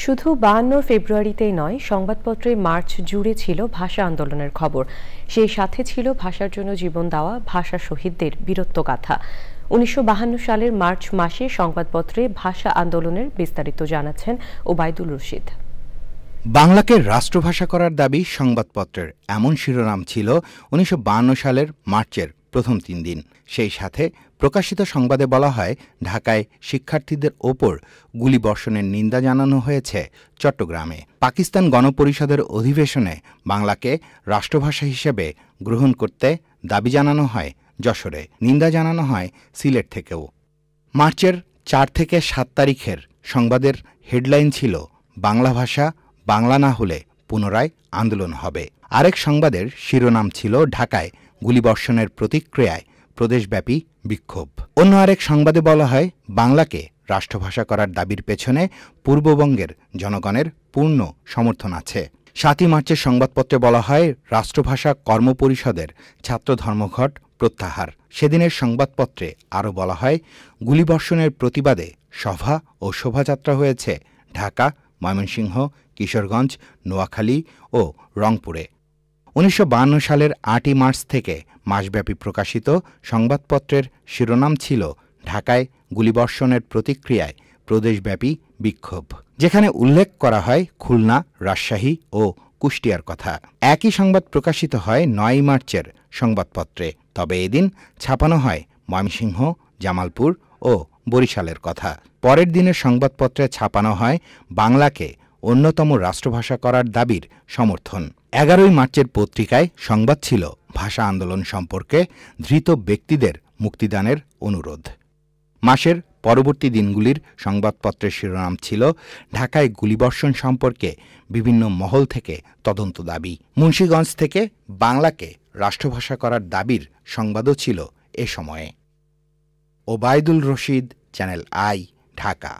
শুধু ৫২ ফেব্রুয়ারিতেই নয়, সংবাদপত্রে মার্চ জুড়ে ছিল ভাষা আন্দোলনের খবর। সেই সাথে ছিল ভাষার জন্য জীবন দেওয়া ভাষা শহীদদের বীরত্বগাথা। ১৯৫২ সালের মার্চ মাসে সংবাদপত্রে ভাষা আন্দোলনের বিস্তারিত জানাচ্ছেন ওবায়দুল রশিদ। বাংলাকে রাষ্ট্রভাষা করার দাবি সংবাদপত্রের এমন শিরোনাম ছিল ১৯৫২ সালের মার্চের প্রথম ৩ দিন। সেই সাথে প্রকাশিত সংবাদে বলা হয়, ঢাকায় শিক্ষার্থীদের ওপর গুলিবর্ষণের নিন্দা জানানো হয়েছে চট্টগ্রামে। পাকিস্তান গণপরিষদের অধিবেশনে বাংলাকে রাষ্ট্রভাষা হিসেবে গ্রহণ করতে দাবি জানানো হয় যশোরে, নিন্দা জানানো হয় সিলেট থেকেও। মার্চের ৪ থেকে ৭ তারিখের সংবাদের হেডলাইন ছিল, বাংলা ভাষা বাংলা না হলে পুনরায় আন্দোলন হবে। আরেক সংবাদের শিরোনাম ছিল, ঢাকায় গুলিবর্ষণের প্রতিক্রিয়ায় প্রদেশব্যাপী বিক্ষোভ। অন্য আরেক সংবাদে বলা হয়, বাংলাকে রাষ্ট্রভাষা করার দাবির পেছনে পূর্ববঙ্গের জনগণের পূর্ণ সমর্থন আছে। ৭ই মার্চের সংবাদপত্রে বলা হয়, রাষ্ট্রভাষা কর্মপরিষদের ছাত্র ধর্মঘট প্রত্যাহার। সেদিনের সংবাদপত্রে আরও বলা হয়, গুলিবর্ষণের প্রতিবাদে সভা ও শোভাযাত্রা হয়েছে ঢাকা, ময়মনসিংহ, কিশোরগঞ্জ, নোয়াখালী ও রংপুরে। ১৯৫২ সালের ৮ই মার্চ থেকে মাসব্যাপী প্রকাশিত সংবাদপত্রের শিরোনাম ছিল, ঢাকায় গুলিবর্ষণের প্রতিক্রিয়ায় প্রদেশব্যাপী বিক্ষোভ, যেখানে উল্লেখ করা হয় খুলনা, রাজশাহী ও কুষ্টিয়ার কথা। একই সংবাদ প্রকাশিত হয় ৯ই মার্চের সংবাদপত্রে, তবে এদিন ছাপানো হয় ময়মনসিংহ, জামালপুর ও বরিশালের কথা। পরের দিনের সংবাদপত্রে ছাপানো হয় বাংলাকে অন্যতম রাষ্ট্রভাষা করার দাবির সমর্থন। ১১ই মার্চের পত্রিকায় সংবাদ ছিল ভাষা আন্দোলন সম্পর্কে ধৃত ব্যক্তিদের মুক্তিদানের অনুরোধ। মাসের পরবর্তী দিনগুলির সংবাদপত্রের শিরোনাম ছিল, ঢাকায় গুলিবর্ষণ সম্পর্কে বিভিন্ন মহল থেকে তদন্ত দাবি। মুন্সিগঞ্জ থেকে বাংলাকে রাষ্ট্রভাষা করার দাবির সংবাদও ছিল এ সময়ে। Obaidul Rashid, channel I, Dhaka.